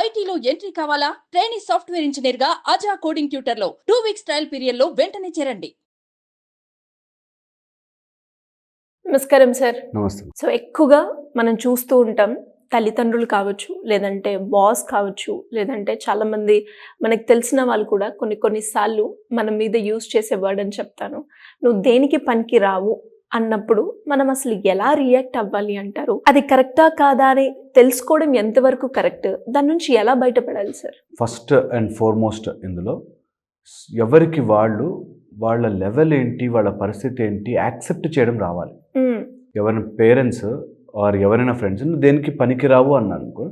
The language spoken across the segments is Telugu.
ఐటీలో ఎంట్రీ కావాలా? ట్రైనీ సాఫ్ట్వేర్ ఇంజనీర్ గా అజా కోడింగ్ ట్యూటర్ లో 2 వీక్స్ ట్రయల్ పీరియడ్ లో వెంటనే చేరండి. నమస్కారం సార్. నమస్తే. సో ఎక్కువగా మనం చూస్తూ ఉంటాం, తల్లిదండ్రులు కావచ్చు, లేదంటే బాస్ కావచ్చు, లేదంటే చాలామంది మనకు తెలిసిన వాళ్ళు కూడా కొన్నిసార్లు మన మీద యూజ్ చేసే వర్డ్ అని చెప్తాను, నువ్వు దేనికి పనికి రావు అన్నప్పుడు మనం అసలు ఎలా రియాక్ట్ అవ్వాలి అంటారు? అది కరెక్టా కాదా అని తెలుసుకోవడం ఎంతవరకు కరెక్ట్? దాని నుంచి ఎలా బయటపడాలి సార్? ఫస్ట్ అండ్ ఫార్మోస్ట్ ఇందులో ఎవరికి వాళ్ళు వాళ్ళ లెవెల్ ఏంటి, వాళ్ళ పరిస్థితి ఏంటి యాక్సెప్ట్ చేయడం రావాలి. ఎవరైనా పేరెంట్స్ ఆర్ ఎవరైనా ఫ్రెండ్స్ దేనికి పనికిరావు అన్నారనుకో,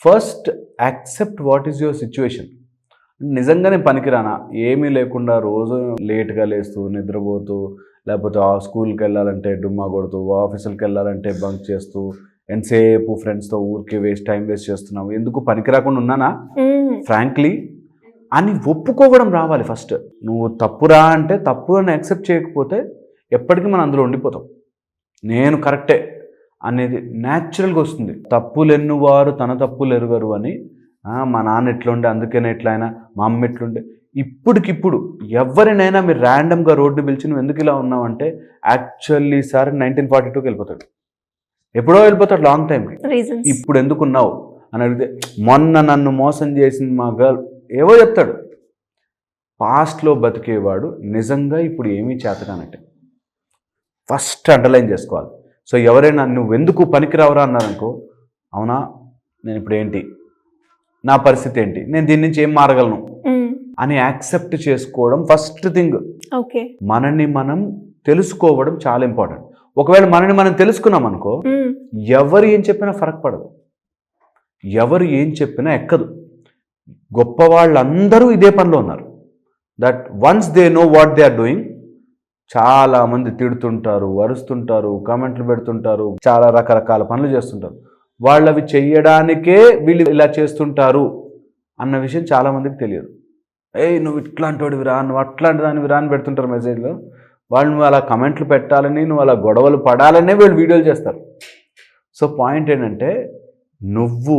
first accept what is your situation. నిజంగానే పనికిరానా, ఏమీ లేకుండా రోజు లేట్గా లేస్తూ నిద్రపోతూ, లేకపోతే స్కూల్కి వెళ్ళాలంటే డుమ్మా కొడుతూ, ఆఫీసులకు వెళ్ళాలంటే బంక్ చేస్తూ, ఎంతసేపు ఫ్రెండ్స్తో ఊరికి టైం వేస్ట్ చేస్తున్నావు, ఎందుకు పనికిరాకుండా ఉన్నానా ఫ్రాంక్లీ అని ఒప్పుకోవడం రావాలి. ఫస్ట్ నువ్వు తప్పురా అంటే తప్పు అని యాక్సెప్ట్ చేయకపోతే ఎప్పటికీ మనం అందులో ఉండిపోతాం. నేను కరెక్టే అనేది న్యాచురల్గా వస్తుంది. తప్పులు ఎన్నువారు తన తప్పులు ఎరుగరు అని, మా నాన్న ఎట్లుండే అందుకనే ఎట్లయినా, మా అమ్మ ఎట్లుండే. ఇప్పటికిప్పుడు ఎవరినైనా మీరు ర్యాండమ్గా రోడ్డు పిలిచి నువ్వు ఎందుకు ఇలా ఉన్నావంటే యాక్చువల్లీ సార్ 1942కి వెళ్ళిపోతాడు, ఎప్పుడో వెళ్ళిపోతాడు లాంగ్ టైంకి. ఇప్పుడు ఎందుకున్నావు అని అడిగితే మొన్న నన్ను మోసం చేసింది మా గర్ల్ ఏవో చెప్తాడు. పాస్ట్లో బతికేవాడు నిజంగా ఇప్పుడు ఏమీ చేతగానంటే ఫస్ట్ అండర్లైన్ చేసుకోవాలి. సో ఎవరైనా నువ్వు ఎందుకు పనికిరావరా అన్నారనుకో, అవునా నేను ఇప్పుడు ఏంటి, నా పరిస్థితి ఏంటి, నేను దీని నుంచి ఏం మారగలను అని యాక్సెప్ట్ చేసుకోవడం ఫస్ట్ థింగ్. ఓకే, మనని మనం తెలుసుకోవడం చాలా ఇంపార్టెంట్. ఒకవేళ మనని మనం తెలుసుకున్నాం అనుకో, ఎవరు ఏం చెప్పినా ఫరక్ పడదు, ఎవరు ఏం చెప్పినా ఎక్కదు. గొప్ప వాళ్ళందరూ ఇదే పనిలో ఉన్నారు. That ones they know what they are doing, చాలామంది తిడుతుంటారు, అరుస్తుంటారు, కామెంట్లు పెడుతుంటారు, చాలా రకరకాల పనులు చేస్తుంటారు. వాళ్ళవి చెయ్యడానికే వీళ్ళు ఇలా చేస్తుంటారు అన్న విషయం చాలామందికి తెలియదు. నువ్వు ఇట్లాంటి వాడివి రా, నువ్వు అట్లాంటి దానివి రా అని పెడుతుంటారు మెసేజ్లో. వాళ్ళు నువ్వు అలా కమెంట్లు పెట్టాలని, నువ్వు అలా గొడవలు పడాలనే వీళ్ళు వీడియోలు చేస్తారు. సో పాయింట్ ఏంటంటే, నువ్వు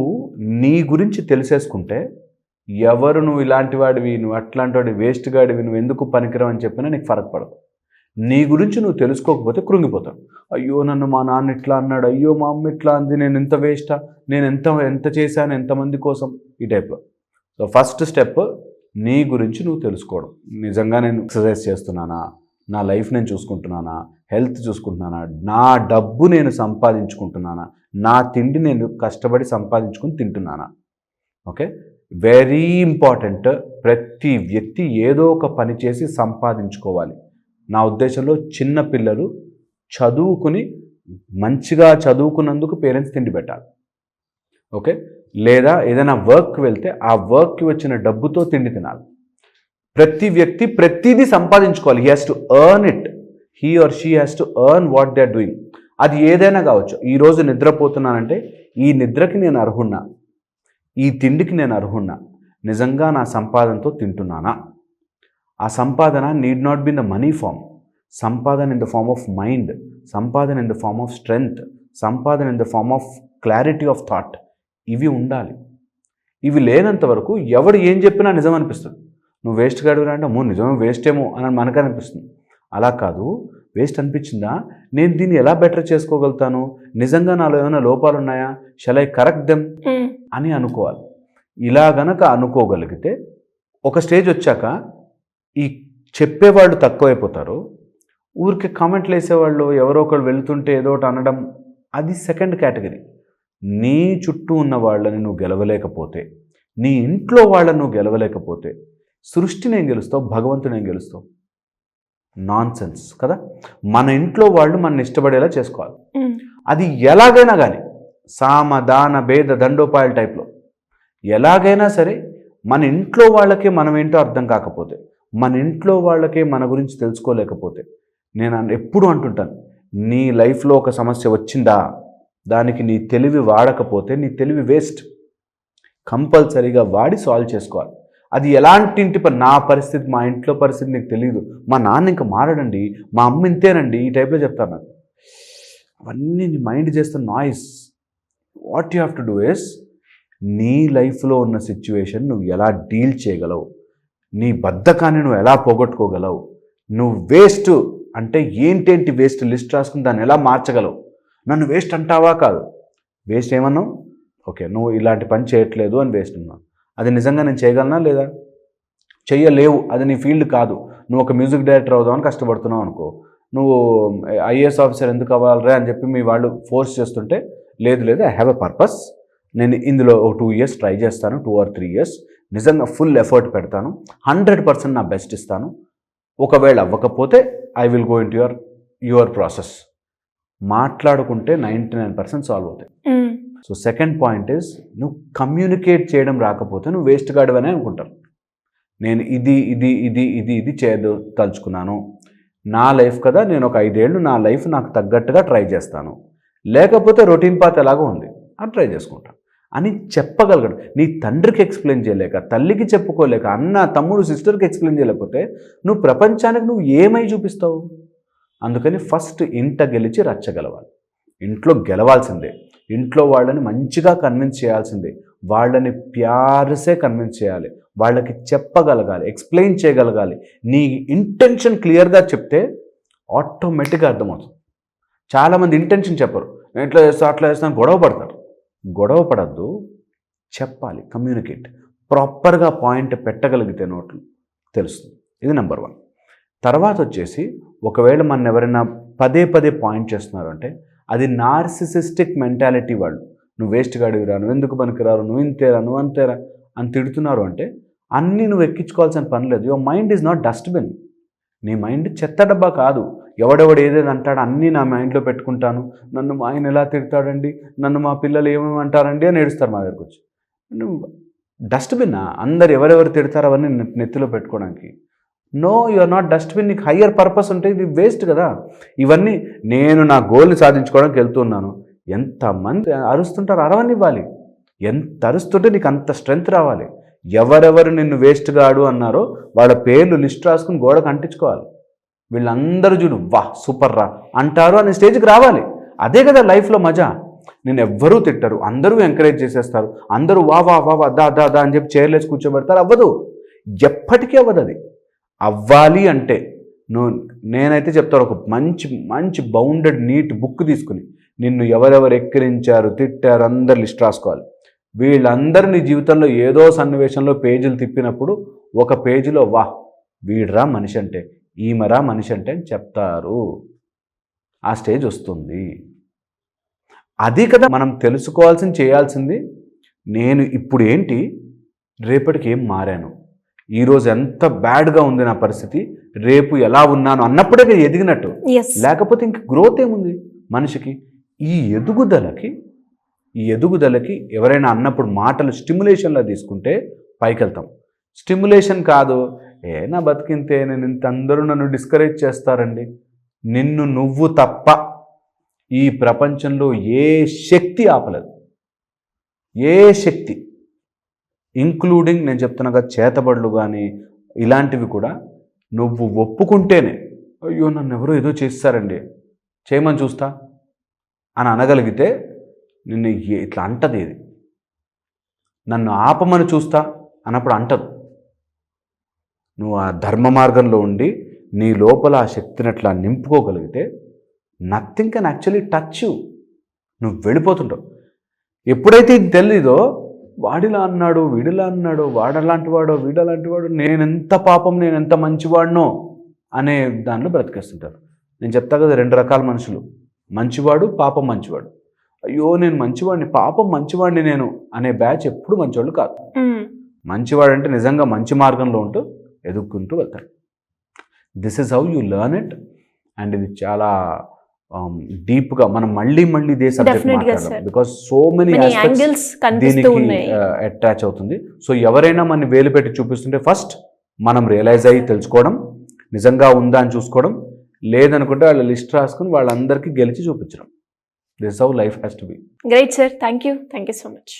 నీ గురించి తెలిసేసుకుంటే ఎవరు నువ్వు ఇలాంటి వాడివి, నువ్వు అట్లాంటి వాడివి, వేస్ట్ గాడివి, నువ్వు ఎందుకు పనికిరావు అని చెప్పినా నీకు ఫరక్ పడదు. నీ గురించి నువ్వు తెలుసుకోకపోతే కృంగిపోతావు. అయ్యో నన్ను మా నాన్న ఇట్లా అన్నాడు, అయ్యో మా అమ్మ ఇట్లా అంది, నేను ఎంత వేస్టా, నేను ఎంత చేశాను ఎంతమంది కోసం, ఈ టైప్లో. సో ఫస్ట్ స్టెప్ నీ గురించి నువ్వు తెలుసుకోవడం. నిజంగా నేను ఎక్సర్సైజ్ చేస్తున్నానా, నా లైఫ్ నేను చూసుకుంటున్నానా, హెల్త్ చూసుకుంటున్నానా, నా డబ్బు నేను సంపాదించుకుంటున్నానా, నా తిండి నేను కష్టపడి సంపాదించుకుని తింటున్నానా. Okay, very important. ప్రతి వ్యక్తి ఏదో ఒక పని చేసి సంపాదించుకోవాలి. నా ఉద్దేశంలో చిన్న పిల్లలు చదువుకుని మంచిగా చదువుకున్నందుకు పేరెంట్స్ తిండి పెట్టాలి. ఓకే, లేదా ఏదైనా వర్క్ వెళ్తే ఆ వర్క్కి వచ్చిన డబ్బుతో తిండి తినాలి. ప్రతి వ్యక్తి ప్రతిదీ సంపాదించుకోవాలి. He has to earn it, he or she has to earn what they are doing. అది ఏదైనా కావచ్చు. ఈరోజు నిద్రపోతున్నానంటే ఈ నిద్రకి నేను అర్హున్నా, ఈ తిండికి నేను అర్హున్నా, నిజంగా నా సంపాదనతో తింటున్నానా. ఆ సంపాదన need not be in the money form, సంపాదన in the form of mind, సంపాదన in the form of strength, సంపాదన in the form of clarity of thought. ఇవి ఉండాలి. ఇవి లేనంత వరకు ఎవడు ఏం చెప్పినా నిజం అనిపిస్తుంది. నువ్వు వేస్ట్ గాడివి అంటే అమ్మో నిజమే వేస్ట్ ఏమో అని మనకు అనిపిస్తుంది. అలా కాదు, వేస్ట్ అనిపించిందా, నేను దీన్ని ఎలా బెటర్ చేసుకోగలుగుతాను, నిజంగా నాలో ఏమైనా లోపాలు ఉన్నాయా, షల్ ఐ కరెక్ట్ దెమ్ అని అనుకోవాలి. ఇలా గనక అనుకోగలిగితే ఒక స్టేజ్ వచ్చాక ఈ చెప్పేవాళ్ళు తక్కువైపోతారు. ఊరికి కామెంట్లు వేసేవాళ్ళు ఎవరో ఒకరు వెళ్తుంటే ఏదో ఒకటి అనడం, అది సెకండ్ కేటగిరీ. నీ చుట్టూ ఉన్న వాళ్ళని నువ్వు గెలవలేకపోతే, నీ ఇంట్లో వాళ్ళని నువ్వు గెలవలేకపోతే సృష్టిని ఏం గెలుస్తావు, భగవంతుని ఏం గెలుస్తావు? నాన్ సెన్స్ కదా. మన ఇంట్లో వాళ్ళు మన ఇష్టపడేలా చేసుకోవాలి. అది ఎలాగైనా కానీ సామ దాన భేద దండోపాయాల టైప్లో ఎలాగైనా సరే మన ఇంట్లో వాళ్ళకే మనం ఏంటో అర్థం కాకపోతే, మన ఇంట్లో వాళ్ళకే మన గురించి తెలుసుకోలేకపోతే, నేను ఎప్పుడు అంటుంటాను, నీ లైఫ్లో ఒక సమస్య వచ్చిందా, దానికి నీ తెలివి వాడకపోతే నీ తెలివి వేస్ట్. కంపల్సరీగా వాడి సాల్వ్ చేసుకోవాలి. అది ఎలాంటి ఇంటి పని, నా పరిస్థితి, మా ఇంట్లో పరిస్థితి నీకు తెలియదు, మా నాన్న ఇంకా మారడండి, మా అమ్మ ఇంతేనండి, ఈ టైప్లో చెప్తాను నాకు. అవన్నీ నీ మైండ్ చేస్తున్న noise. What you have to do is నీ లైఫ్లో ఉన్న సిచ్యువేషన్ నువ్వు ఎలా డీల్ చేయగలవు, నీ బద్ధకాన్ని నువ్వు ఎలా పోగొట్టుకోగలవు, నువ్వు వేస్ట్ అంటే ఏంటేంటి వేస్ట్ లిస్ట్ రాసుకుని దాన్ని ఎలా మార్చగలవు. నన్ను వేస్ట్ అంటావా? కాదు. వేస్ట్ ఏమన్నావు? ఓకే, నువ్వు ఇలాంటి పని చేయట్లేదు అని వేస్ట్ ఉన్నావు. అది నిజంగా నేను చేయగలనా లేదా? చెయ్యలేవు, అది నీ ఫీల్డ్ కాదు. నువ్వు ఒక మ్యూజిక్ డైరెక్టర్ అవుదామని కష్టపడుతున్నావు అనుకో, నువ్వు ఐఏఎస్ ఆఫీసర్ ఎందుకు అవ్వాలరా అని చెప్పి మీ వాళ్ళు ఫోర్స్ చేస్తుంటే, లేదు ఐ హ్యావ్ ఎ పర్పస్, నేను ఇందులో ఒక 2 years ట్రై చేస్తాను, 2 or 3 years నిజంగా ఫుల్ ఎఫర్ట్ పెడతాను, 100% నా బెస్ట్ ఇస్తాను, ఒకవేళ అవ్వకపోతే I will go in to your process. మాట్లాడుకుంటే 99% సాల్వ్ అవుతాయి. సో సెకండ్ పాయింట్ ఈజ్, నువ్వు కమ్యూనికేట్ చేయడం రాకపోతే నువ్వు వేస్ట్ గాడివనే అనుకుంటారు. నేను ఇది తలుచుకున్నాను, నా లైఫ్ కదా, నేను ఒక 5 ఏళ్ళు నా లైఫ్ నాకు తగ్గట్టుగా ట్రై చేస్తాను, లేకపోతే రొటీన్ పాత్ ఎలాగో ఉంది అది ట్రై చేసుకుంటాను అని చెప్పగలగడు. నీ తండ్రికి ఎక్స్ప్లెయిన్ చేయలేక, తల్లికి చెప్పుకోలేక, అన్న తమ్ముడు సిస్టర్కి ఎక్స్ప్లెయిన్ చేయలేకపోతే నువ్వు ప్రపంచానికి నువ్వు ఏమై చూపిస్తావు? అందుకని ఫస్ట్ ఇంట గెలిచి రచ్చగలవాలి. ఇంట్లో గెలవాల్సిందే, ఇంట్లో వాళ్ళని మంచిగా కన్విన్స్ చేయాల్సిందే, వాళ్ళని ప్యారసే కన్విన్స్ చేయాలి, వాళ్ళకి చెప్పగలగాలి, ఎక్స్ప్లెయిన్ చేయగలగాలి. నీ ఇంటెన్షన్ క్లియర్గా చెప్తే ఆటోమేటిక్గా అర్థమవుతుంది. చాలామంది ఇంటెన్షన్ చెప్పరు, నేను ఇట్లా చేస్తా అట్లా చేస్తాను, గొడవ పడద్దు, చెప్పాలి, కమ్యూనికేట్, ప్రాపర్గా పాయింట్ పెట్టగలిగితే నోట్లు తెలుస్తుంది. ఇది నెంబర్ 1. తర్వాత వచ్చేసి, ఒకవేళ మన ఎవరైనా పదే పాయింట్ చేస్తున్నారు అంటే అది నార్సిసిస్టిక్ మెంటాలిటీ. వాళ్ళు నువ్వు వేస్ట్ గాడివిరా, నువ్వు ఎందుకు పనికిరారు, నువ్వు ఇంతేరా, నువ్వు అంతేరా అని తిడుతున్నారు అంటే అన్నీ నువ్వు ఎక్కించుకోవాల్సిన పని లేదు. Your mind is not dustbin. నీ మైండ్ చెత్త డబ్బా కాదు. ఎవడెవడు ఏదేది అంటాడు అన్నీ నా మైండ్లో పెట్టుకుంటాను, నన్ను మా ఆయన ఎలా తిడతాడండి, నన్ను మా పిల్లలు ఏమేమి అంటారండి అని ఏడుస్తారు మా దగ్గరకు వచ్చి. నువ్వు డస్ట్బిన్నా? అందరు ఎవరెవరు తిడతారు అవన్నీ నెత్తిలో పెట్టుకోవడానికి. No, you are not dustbin. నీకు హయ్యర్ పర్పస్ ఉంటే ఇది వేస్ట్ కదా. ఇవన్నీ నేను నా గోల్ని సాధించుకోవడానికి వెళ్తున్నాను, ఎంతమంది అరుస్తుంటారు, అరవనివ్వాలి. ఎంత అరుస్తుంటే నీకు అంత స్ట్రెంగ్త్ రావాలి. ఎవరెవరు నిన్ను వేస్ట్ గాడు అన్నారో వాళ్ళ పేర్లు లిస్ట్ రాసుకుని గోడకు అంటించుకోవాలి. వీళ్ళందరూ చూడు వా సూపర్ రా అంటారు అనే స్టేజ్కి రావాలి. అదే కదా లైఫ్లో మజా. నేను ఎవ్వరూ తిట్టరు, అందరూ ఎంకరేజ్ చేసేస్తారు, అందరూ వా వా వా వా దా దా దా అని చెప్పి చైర్లేసి కూర్చోబెడతారు. అవ్వదు, ఎప్పటికీ అవ్వదు. అది అవ్వాలి అంటే నేనైతే చెప్తాను, ఒక మంచి బౌండెడ్ నీట్ బుక్ తీసుకుని నిన్ను ఎవరెవరు ఎక్కిరించారు, తిట్టారు అందరు లిస్ట్ రాసుకోవాలి. వీళ్ళందరూ నీ జీవితంలో ఏదో సన్నివేశంలో పేజీలు తిప్పినప్పుడు ఒక పేజీలో వా వీడ్రా మనిషి అంటే, ఈమెరా మనిషి అంటే అని చెప్తారు. ఆ స్టేజ్ వస్తుంది. అది కదా మనం తెలుసుకోవాల్సింది, చేయాల్సింది. నేను ఇప్పుడు ఏంటి, రేపటికి ఏం మారాను, ఈరోజు ఎంత బ్యాడ్గా ఉంది నా పరిస్థితి, రేపు ఎలా ఉన్నాను అన్నప్పుడే ఎదిగినట్టు. లేకపోతే ఇంక గ్రోత్ ఏముంది మనిషికి? ఈ ఎదుగుదలకి ఎవరైనా అన్నప్పుడు మాటలు స్టిమ్యులేషన్లా తీసుకుంటే పైకి వెళ్తాం. స్టిమ్యులేషన్ కాదు, నా బతికింతే, నేను ఇంత అందరూ నన్ను డిస్కరేజ్ చేస్తారండి. నిన్ను నువ్వు తప్ప ఈ ప్రపంచంలో ఏ శక్తి ఆపలేదు. ఏ శక్తి, ఇంక్లూడింగ్ నేను చెప్తున్నాగా చేతబడులు కానీ ఇలాంటివి కూడా నువ్వు ఒప్పుకుంటేనే, అయ్యో నన్ను ఎవరో ఏదో చేస్తారండి చేయమని చూస్తా అని అనగలిగితే నిన్ను ఇట్లా అంటది. ఇది నన్ను ఆపమని చూస్తా అన్నప్పుడు అంటదు. నువ్వు ఆ ధర్మ మార్గంలో ఉండి నీ లోపల ఆ శక్తిని అట్లా నింపుకోగలిగితే nothing can actually touch you. నువ్వు వెళ్ళిపోతుంటావు. ఎప్పుడైతే ఇది తెలీదో, వాడిలా అన్నాడు, వీడిలా అన్నాడు, వాడలాంటి వాడో వీడలాంటి వాడు, నేనెంత పాపం, నేనెంత మంచివాడినో అనే దానిలో బ్రతికేస్తుంటారు. నేను చెప్తా కదా, 2 రకాల మనుషులు, మంచివాడు, పాపం మంచివాడు. అయ్యో నేను మంచివాడిని, పాపం మంచివాడిని నేను అనే బ్యాచ్ ఎప్పుడు మంచివాళ్ళు కాదు. మంచివాడు అంటే నిజంగా మంచి మార్గంలో ఉంటూ ఎదుక్కుంటూ వెళ్తాడు. This is how you learn it. And ఇది చాలా డీప్గా మనం మళ్ళీ ఇదే సబ్జెక్ట్ మాట్లాడదాం, బికాస్ సో మెనీ ఆస్పెక్ట్స్ దీనికి అటాచ్ అవుతుంది. సో ఎవరైనా మన వేలు పెట్టి చూపిస్తుంటే ఫస్ట్ మనం రియలైజ్ అయ్యి తెలుసుకోవడం, నిజంగా ఉందా అని చూసుకోవడం, లేదనుకుంటే వాళ్ళ లిస్ట్ రాసుకుని వాళ్ళందరికీ గెలిచి చూపించడం. This how life has to be. Great sir, thank you so much.